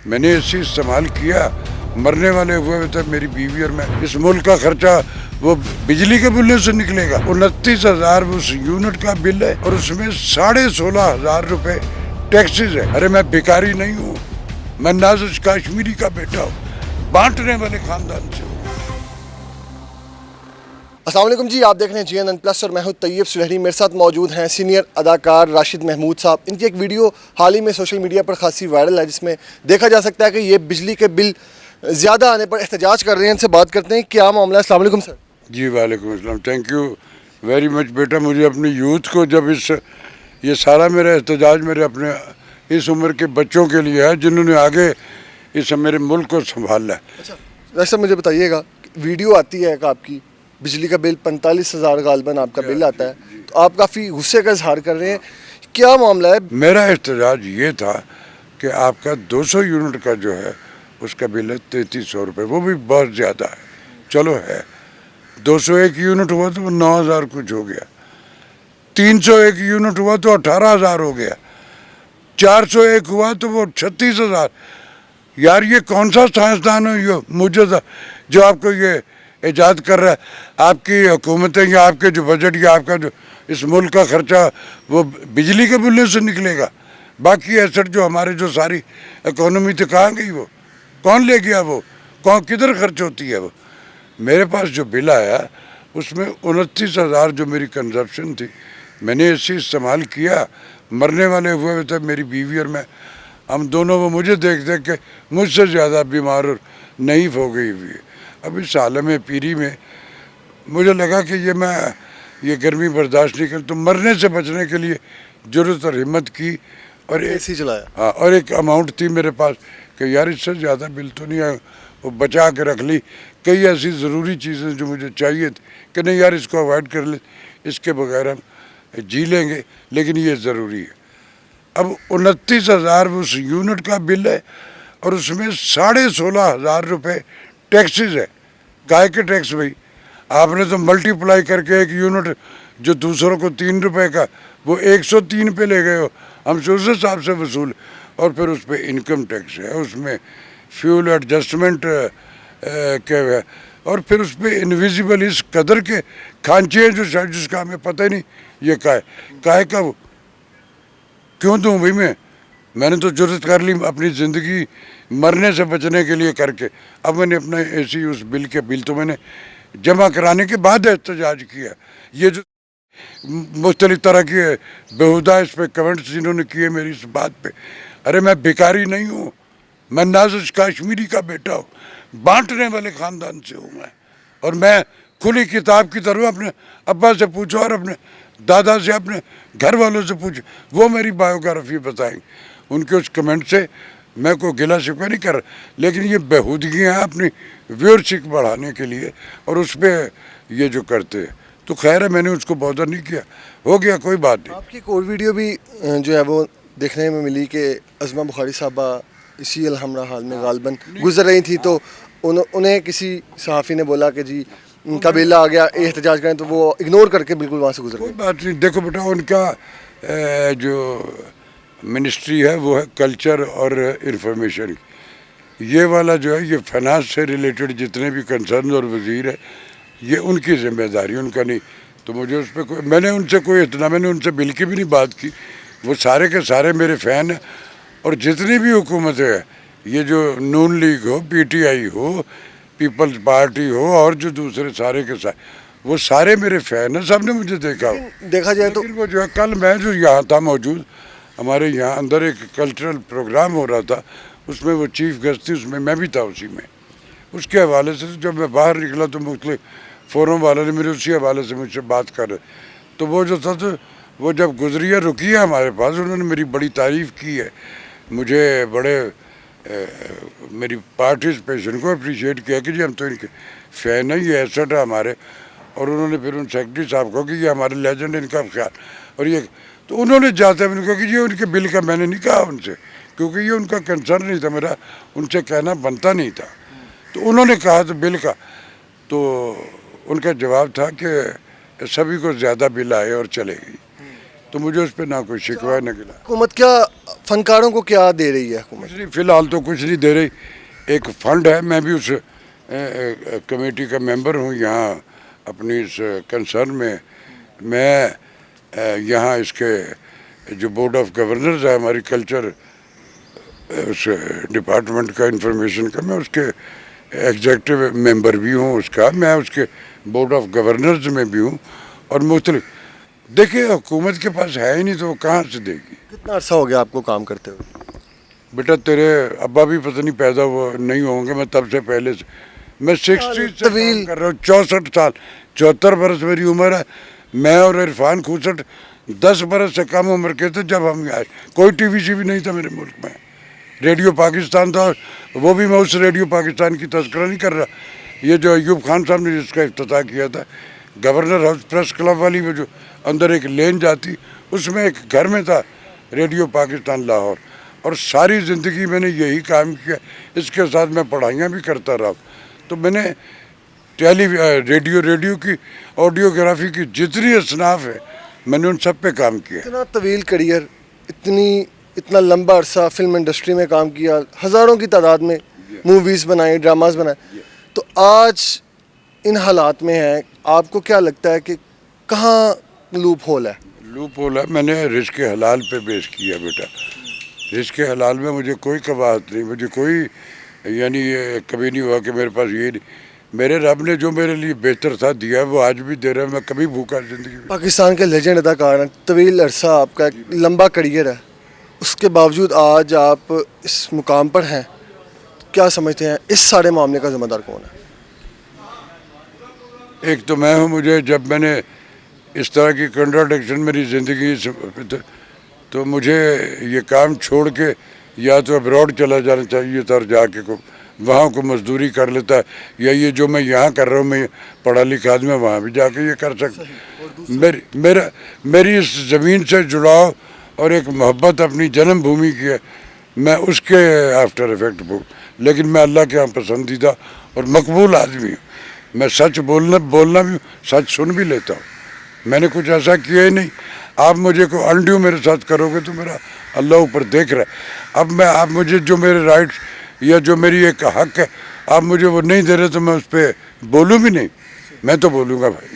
میں نے اے سی استعمال کیا, مرنے والے ہوئے تھے میری بیوی اور میں. اس ملک کا خرچہ وہ بجلی کے بلوں سے نکلے گا. 29,000 اس یونٹ کا بل ہے اور اس میں 16,500 روپے ٹیکسز ہے. ارے میں بیکاری نہیں ہوں, میں نازش کشمیری کا بیٹا ہوں, بانٹنے والے خاندان سے ہوں. السلام علیکم جی, آپ دیکھ رہے ہیں GNN+ اور میں ہوں طیب سلہری. میرے ساتھ موجود ہیں سینئر اداکار راشد محمود صاحب. ان کی ایک ویڈیو حال ہی میں سوشل میڈیا پر خاصی وائرل ہے, جس میں دیکھا جا سکتا ہے کہ یہ بجلی کے بل زیادہ آنے پر احتجاج کر رہے ہیں. ان سے بات کرتے ہیں کیا معاملہ ہے. السلام علیکم سر. جی وعلیکم السلام. تھینک یو ویری مچ بیٹا. مجھے اپنی یوتھ کو جب یہ سارا میرا احتجاج میرے اپنے اس عمر کے بچوں کے لیے ہے جنہوں نے آگے اس میرے ملک کو سنبھالنا ہے. اچھا ویسے مجھے بتائیے گا, ویڈیو آتی ہے کہ آپ کی بجلی کا بل 45,000 غالباً آپ کا بل آتا ہے, تو آپ کافی غصے کا اظہار کر رہے ہیں. کیا معاملہ ہے؟ میرا احتجاج یہ تھا کہ آپ کا 200 یونٹ کا جو ہے اس کا بل ہے 3,300 روپے, وہ بھی بہت زیادہ ہے. چلو ہے 201 یونٹ ہوا تو وہ 9,000 کچھ ہو گیا, 301 یونٹ ہوا تو 18,000 ہو گیا, 401 ہوا تو وہ 36,000. یار یہ کون سا سائنسدان ہے یہ مجھے جو آپ کو یہ ایجاد کر رہا ہے؟ آپ کی حکومتیں یا آپ کے جو بجٹ یا آپ کا جو اس ملک کا خرچہ وہ بجلی کے بلوں سے نکلے گا. باقی ایسٹ جو ہمارے جو ساری اکانومی تھی کہاں گئی, وہ کون لے گیا, وہ کدھر خرچ ہوتی ہے؟ وہ میرے پاس جو بل آیا اس میں 29,000 جو میری کنزپشن تھی, میں نے اے سی استعمال کیا, مرنے والے ہوئے تھے میری بیوی اور میں. ہم دونوں وہ مجھے دیکھ کے مجھ سے زیادہ بیمار اور نحیف ہو گئی ہوئی ہے. اب اس عالم پیری میں مجھے لگا کہ یہ گرمی برداشت نہیں کر, تو مرنے سے بچنے کے لیے جرأت اور ہمت کی اور اے سی چلایا. ہاں, اور ایک اماؤنٹ تھی میرے پاس کہ یار اس سے زیادہ بل تو نہیں ہے, وہ بچا کے رکھ لی. کئی ایسی ضروری چیزیں جو مجھے چاہیے تھی کہ نہیں یار اس کو اوائڈ کر لیں, اس کے بغیر ہم جی لیں گے, لیکن یہ ضروری ہے. اب 29,000 اس یونٹ کا بل ہے اور اس میں 16,500 روپے ٹیکسز ہے. گائے کے ٹیکس بھائی, آپ نے تو ملٹی پلائی کر کے ایک یونٹ جو دوسروں کو 3 روپے کا وہ 103 پہ لے گئے ہو, ہم سے اس حساب سے وصول. اور پھر اس پہ انکم ٹیکس ہے, اس میں فیول ایڈجسٹمنٹ کے اور پھر اس پہ انویزیبل اس قدر کے کھانچے ہیں جو شاید جس کا ہمیں پتہ ہی نہیں یہ کائے کا. وہ کیوں دوں بھائی, میں نے تو جرأت کر لی اپنی زندگی مرنے سے بچنے کے لیے کر کے. اب میں نے اپنا اے سی اس بل تو میں نے جمع کرانے کے بعد احتجاج کیا. یہ جو مختلف طرح کی بےہودہ اس پہ کمنٹس جنہوں نے کیے میری اس بات پہ, ارے میں بیکاری نہیں ہوں, میں نازش کشمیری کا بیٹا ہوں, بانٹنے والے خاندان سے ہوں میں. اور میں کھلی کتاب کی طرح اپنے ابا سے پوچھو اور اپنے دادا سے, اپنے گھر والوں سے پوچھو, وہ میری بایوگرافی بتائیں گے. ان کے اس کمنٹ سے میں کوئی گلہ شکوہ نہیں کر رہا, لیکن یہ بےہودگیاں ہیں اپنی ویورشپ بڑھانے کے لیے اور اس پہ یہ جو کرتے ہیں. تو خیر ہے, میں نے اس کو بودر نہیں کیا, ہو گیا کوئی بات نہیں. آپ کی ایک اور ویڈیو بھی جو ہے وہ دیکھنے میں ملی کہ عظمہ بخاری صاحبہ اسی الحمرا حال میں غالباً گزر رہی تھی, تو انہیں کسی صحافی نے بولا کہ جی ان کا بل آ گیا احتجاج کریں, تو وہ اگنور کر کے بالکل وہاں سے گزر گئے. کوئی بات نہیں. دیکھو بیٹا, ان کا جو منسٹری ہے وہ ہے کلچر اور انفارمیشن. یہ والا جو ہے یہ فائنانس سے ریلیٹڈ جتنے بھی کنسرن اور وزیر ہے یہ ان کی ذمہ داری, ان کا نہیں. تو مجھے اس پہ میں نے ان سے کوئی اتنا, میں نے ان سے بل کی بھی نہیں بات کی. وہ سارے کے سارے میرے فین ہیں, اور جتنی بھی حکومتیں ہیں, یہ جو نون لیگ ہو, PTI ہو, پیپلز پارٹی ہو, اور جو دوسرے سارے کے سارے, وہ سارے میرے فین ہیں. سب نے مجھے دیکھا ہو. دیکھا جائے تو وہ جو ہے کل میں جو یہاں تھا موجود, ہمارے یہاں اندر ایک کلچرل پروگرام ہو رہا تھا, اس میں وہ چیف گیسٹ تھی, اس میں بھی تھا اسی میں. اس کے حوالے سے جب میں باہر نکلا تو مختلف فورم والوں نے میرے اسی حوالے سے مجھ سے بات کر رہے. تو وہ جو تھا تو وہ جب گزری ہے رکی ہے ہمارے پاس, انہوں نے میری بڑی تعریف کی ہے, مجھے بڑے میری پارٹیسپیشن کو اپریشیٹ کیا کہ جی ہم تو ان کے فین ہیں, یہ ایسٹ ہے ہمارے. اور انہوں نے پھر ان سیکرٹری صاحب کو کہ یہ ہمارے لیجنڈ, ان کا خیال. اور یہ تو انہوں نے جاتے ہیں ان کو کہ جی ان کے بل کا میں نے نہیں کہا ان سے, کیونکہ یہ ان کا کنسرن نہیں تھا, میرا ان سے کہنا بنتا نہیں تھا. تو انہوں نے کہا تو بل کا, تو ان کا جواب تھا کہ سبھی کو زیادہ بل آئے اور چلے گئی. تو مجھے اس پہ نہ کوئی شکوہ نہ گلا. حکومت کیا فنکاروں کو کیا دے رہی ہے حکومت؟ کچھ نہیں، فی الحال تو کچھ نہیں دے رہی. ایک فنڈ ہے، میں بھی اس کمیٹی کا ممبر ہوں یہاں اپنی اس کنسرن میں. میں یہاں اس کے جو بورڈ آف گورنرز ہے ہماری کلچر اس ڈپارٹمنٹ کا انفارمیشن کا، میں اس کے ایگزیکٹو ممبر بھی ہوں اس کا. میں اس کے بورڈ آف گورنرز میں بھی ہوں. اور مختلف دیکھیں حکومت کے پاس ہے ہی نہیں تو وہ کہاں سے دے گی. کتنا عرصہ ہو گیا آپ کو کام کرتے ہوئے؟ بیٹا تیرے ابا بھی پتہ نہیں پیدا ہوا نہیں ہوں گے، میں تب سے پہلے سے میں 60 سے کام کر رہا ہوں. 64 سال، 74 برس میری عمر ہے. میں اور عرفان کھوسٹ 10 برس سے کم عمر کے تھے جب ہم آئے. کوئی ٹی وی بھی نہیں تھا میرے ملک میں. ریڈیو پاکستان تھا، وہ بھی میں اس ریڈیو پاکستان کی تذکرہ نہیں کر رہا. یہ جو ایوب خان صاحب نے جس کا افتتاح کیا تھا گورنر ہاؤس پریس کلب والی، وہ جو اندر ایک لین جاتی، اس میں ایک گھر میں تھا ریڈیو پاکستان لاہور. اور ساری زندگی میں نے یہی کام کیا. اس کے ساتھ میں پڑھائیاں بھی کرتا رہا. تو میں نے ریڈیو کی آڈیوگرافی کی جتنی اصناف ہے میں نے ان سب پہ کام کیا. اتنا طویل کریئر، اتنا لمبا عرصہ فلم انڈسٹری میں کام کیا، ہزاروں کی تعداد میں موویز بنائے، ڈراماز بنائے. تو آج ان حالات میں ہیں، آپ کو کیا لگتا ہے کہ کہاں لوپ ہول ہے؟ لوپ ہول ہے، میں نے رزق حلال پہ بیس کیا بیٹا. رزق حلال میں مجھے کوئی قباحت نہیں، مجھے کوئی یعنی یہ کبھی نہیں ہوا کہ میرے پاس یہ نہیں. میرے رب نے جو میرے لیے بہتر تھا دیا ہے وہ آج بھی دے رہا ہے. میں کبھی بھوکا زندگی میں. پاکستان کے لیجنڈ اداکار ہیں، طویل عرصہ آپ کا ایک لمبا کریئر ہے، اس کے باوجود آج آپ اس مقام پر ہیں. کیا سمجھتے ہیں اس سارے معاملے کا ذمہ دار کون ہے؟ ایک تو میں ہوں. مجھے جب میں نے اس طرح کی کنٹراڈکشن میری زندگی تو مجھے یہ کام چھوڑ کے یا تو ابراڈ چلا جانا چاہیے تھا اور جا کے وہاں کو مزدوری کر لیتا ہے، یا یہ جو میں یہاں کر رہا ہوں میں پڑھا لکھا آدمی وہاں بھی جا کے یہ کر سکتا. میری اس زمین سے جڑاؤ اور ایک محبت اپنی جنم بھومی کی ہے، میں اس کے آفٹر افیکٹ ہوں. لیکن میں اللہ کے یہاں پسندیدہ اور مقبول آدمی ہوں. میں سچ بولنا بھی ہوں، سچ سن بھی لیتا ہوں. میں نے کچھ ایسا کیا ہی نہیں. آپ مجھے کو انڈیو میرے ساتھ کرو گے تو میرا اللہ اوپر دیکھ رہا ہے. آپ مجھے جو میرے رائٹس یا جو میری ایک حق ہے آپ مجھے وہ نہیں دے رہے تو میں اس پہ بولوں بھی نہیں. میں تو بولوں گا بھائی.